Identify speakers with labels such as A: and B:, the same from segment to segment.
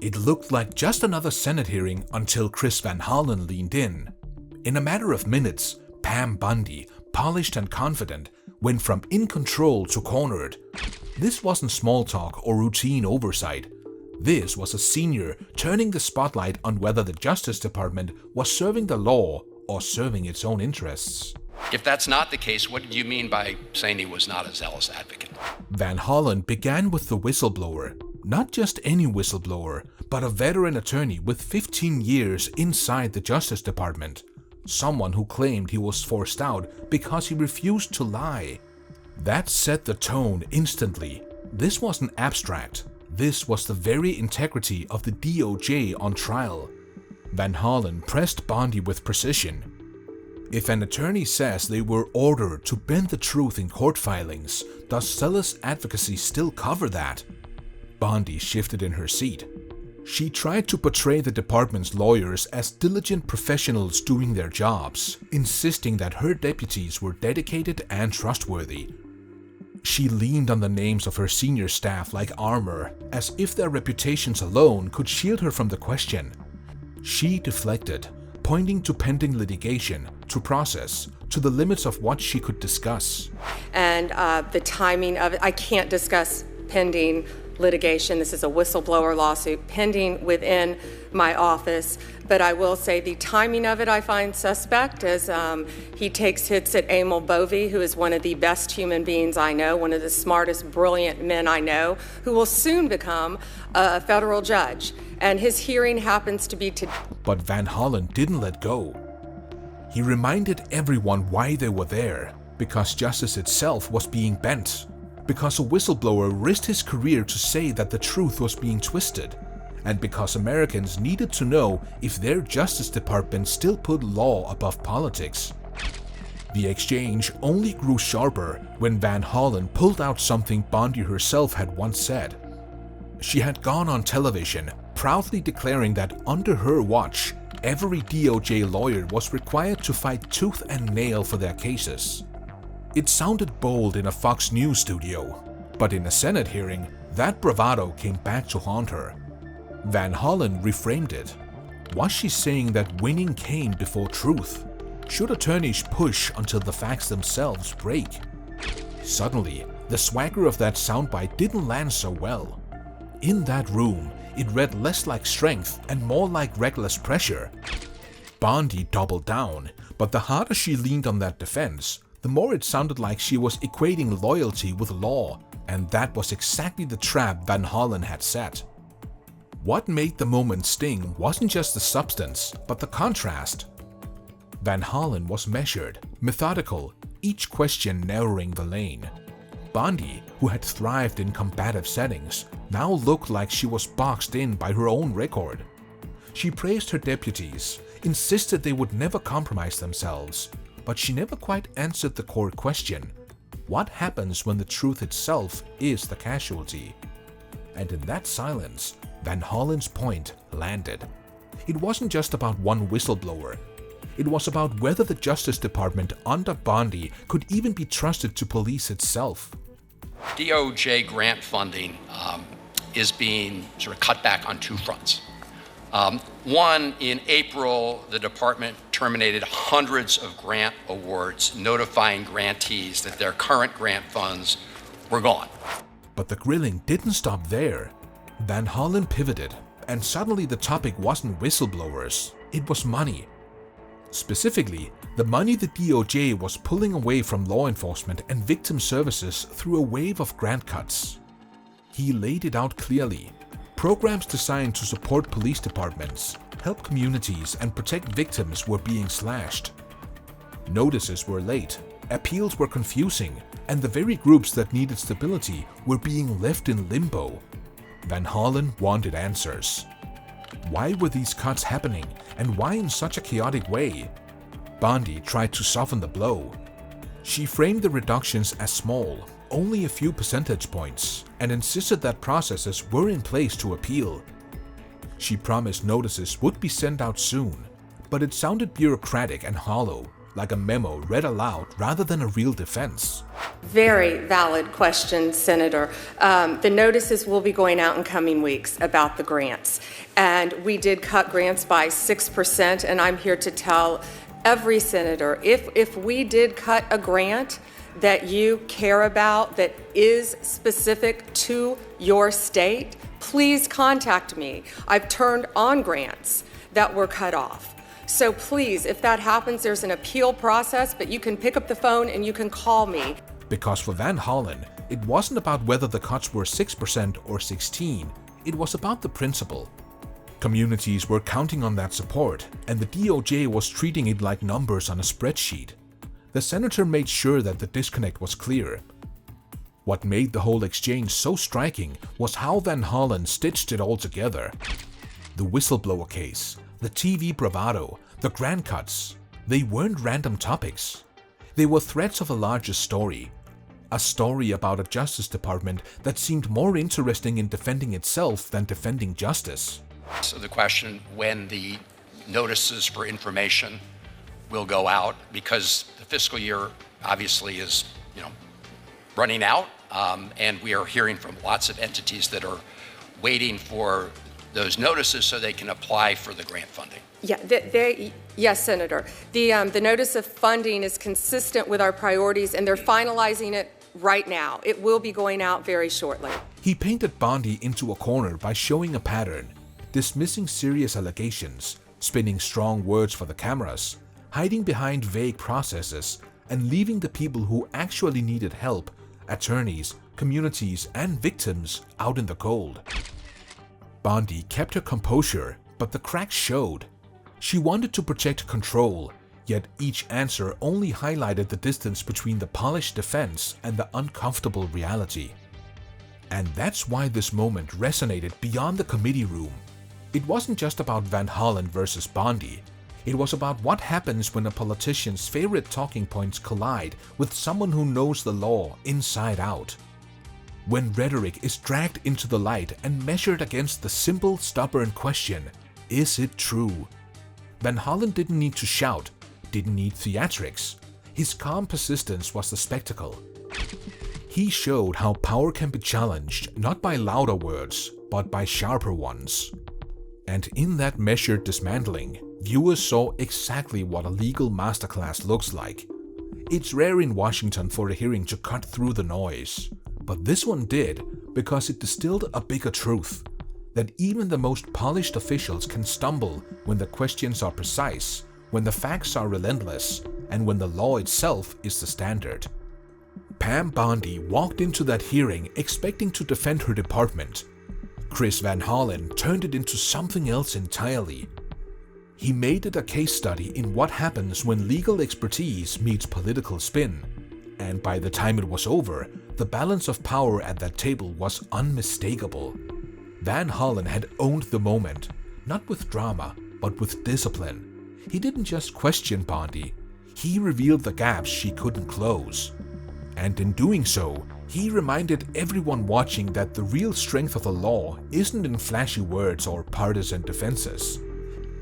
A: It looked like just another Senate hearing until Chris Van Hollen leaned in. In a matter of minutes, Pam Bondi, polished and confident, went from in control to cornered. This wasn't small talk or routine oversight. This was a senior turning the spotlight on whether the Justice Department was serving the law or serving its own interests.
B: If that's not the case, what did you mean by saying he was not a zealous advocate?
A: Van Hollen began with the whistleblower. Not just any whistleblower, but a veteran attorney with 15 years inside the Justice Department. Someone who claimed he was forced out because he refused to lie. That set the tone instantly. This wasn't abstract. This was the very integrity of the DOJ on trial. Van Hollen pressed Bondi with precision. If an attorney says they were ordered to bend the truth in court filings, does zealous advocacy still cover that? Bondi shifted in her seat. She tried to portray the department's lawyers as diligent professionals doing their jobs, insisting that her deputies were dedicated and trustworthy. She leaned on the names of her senior staff like armor, as if their reputations alone could shield her from the question. She deflected, pointing to pending litigation, to process, to the limits of what she could discuss.
C: And the timing of it, I can't discuss pending litigation. This is a whistleblower lawsuit pending within my office, but I will say the timing of it I find suspect, as he takes hits at Emil Bovey, who is one of the best human beings I know, one of the smartest, brilliant men I know, who will soon become a federal judge, and his hearing happens to be today.
A: But Van Hollen didn't let go. He reminded everyone why they were there, because justice itself was being bent. Because a whistleblower risked his career to say that the truth was being twisted, and because Americans needed to know if their Justice Department still put law above politics. The exchange only grew sharper when Van Hollen pulled out something Bondi herself had once said. She had gone on television, proudly declaring that under her watch, every DOJ lawyer was required to fight tooth and nail for their cases. It sounded bold in a Fox News studio, but in a Senate hearing, that bravado came back to haunt her. Van Hollen reframed it. Was she saying that winning came before truth? Should attorneys push until the facts themselves break? Suddenly, the swagger of that soundbite didn't land so well. In that room, it read less like strength and more like reckless pressure. Bondi doubled down, but the harder she leaned on that defense, the more it sounded like she was equating loyalty with law, and that was exactly the trap Van Hollen had set. What made the moment sting wasn't just the substance, but the contrast. Van Hollen was measured, methodical, each question narrowing the lane. Bondi, who had thrived in combative settings, now looked like she was boxed in by her own record. She praised her deputies, insisted they would never compromise themselves, but she never quite answered the core question: what happens when the truth itself is the casualty? And in that silence, Van Hollen's point landed. It wasn't just about one whistleblower. It was about whether the Justice Department under Bondi could even be trusted to police itself.
B: DOJ grant funding is being sort of cut back on two fronts. One, in April, the department terminated hundreds of grant awards, notifying grantees that their current grant funds were gone.
A: But the grilling didn't stop there. Van Hollen pivoted, and suddenly the topic wasn't whistleblowers, it was money. Specifically, the money the DOJ was pulling away from law enforcement and victim services through a wave of grant cuts. He laid it out clearly. Programs designed to support police departments, help communities, and protect victims were being slashed. Notices were late, appeals were confusing, and the very groups that needed stability were being left in limbo. Van Hollen wanted answers. Why were these cuts happening, and why in such a chaotic way? Bondi tried to soften the blow. She framed the reductions as small, only a few percentage points, and insisted that processes were in place to appeal. She promised notices would be sent out soon, but it sounded bureaucratic and hollow, like a memo read aloud rather than a real defense.
C: Very valid question, Senator. The notices will be going out in coming weeks about the grants. And we did cut grants by 6%, and I'm here to tell every senator, if we did cut a grant that you care about that is specific to your state, please contact me. I've turned on grants that were cut off. So please, if that happens, there's an appeal process, but you can pick up the phone and you can call me.
A: Because for Van Hollen, it wasn't about whether the cuts were 6% or 16%, it was about the principle. Communities were counting on that support, and the DOJ was treating it like numbers on a spreadsheet. The senator made sure that the disconnect was clear. What made the whole exchange so striking was how Van Hollen stitched it all together. The whistleblower case, the TV bravado, the grant cuts, they weren't random topics. They were threads of a larger story. A story about a Justice Department that seemed more interesting in defending itself than defending justice.
B: So the question when the notices for information will go out, because the fiscal year obviously is, running out, and we are hearing from lots of entities that are waiting for those notices so they can apply for the grant funding.
C: Yeah, yes, Senator. The notice of funding is consistent with our priorities, and they're finalizing it right now. It will be going out very shortly.
A: He painted Bondi into a corner by showing a pattern, dismissing serious allegations, spinning strong words for the cameras, hiding behind vague processes, and leaving the people who actually needed help, attorneys, communities, and victims, out in the cold. Bondi kept her composure, but the cracks showed. She wanted to protect control, yet each answer only highlighted the distance between the polished defense and the uncomfortable reality. And that's why this moment resonated beyond the committee room. It wasn't just about Van Hollen versus Bondi. It was about what happens when a politician's favorite talking points collide with someone who knows the law inside out. When rhetoric is dragged into the light and measured against the simple, stubborn question, is it true? Van Hollen didn't need to shout, didn't need theatrics. His calm persistence was the spectacle. He showed how power can be challenged not by louder words, but by sharper ones. And in that measured dismantling, viewers saw exactly what a legal masterclass looks like. It's rare in Washington for a hearing to cut through the noise, but this one did because it distilled a bigger truth, that even the most polished officials can stumble when the questions are precise, when the facts are relentless, and when the law itself is the standard. Pam Bondi walked into that hearing expecting to defend her department. Chris Van Hollen turned it into something else entirely. He made it a case study in what happens when legal expertise meets political spin. And by the time it was over, the balance of power at that table was unmistakable. Van Hollen had owned the moment, not with drama, but with discipline. He didn't just question Bondi, he revealed the gaps she couldn't close. And in doing so, he reminded everyone watching that the real strength of the law isn't in flashy words or partisan defenses.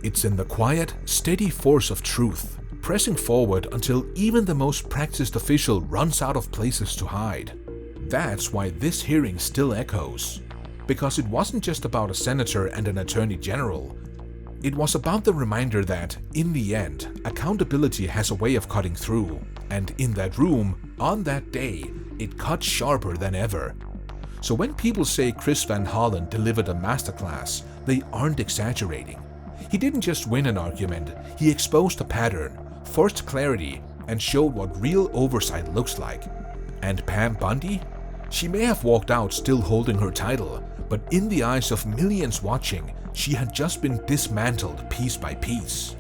A: It's in the quiet, steady force of truth, pressing forward until even the most practiced official runs out of places to hide. That's why this hearing still echoes. Because it wasn't just about a senator and an attorney general. It was about the reminder that, in the end, accountability has a way of cutting through. And in that room, on that day, it cut sharper than ever. So when people say Chris Van Hollen delivered a masterclass, they aren't exaggerating. He didn't just win an argument, he exposed a pattern, forced clarity, and showed what real oversight looks like. And Pam Bondi? She may have walked out still holding her title, but in the eyes of millions watching, she had just been dismantled piece by piece.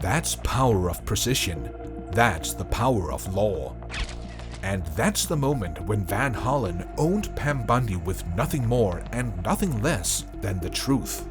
A: That's power of precision. That's the power of law. And that's the moment when Van Hollen owned Pam Bondi with nothing more and nothing less than the truth.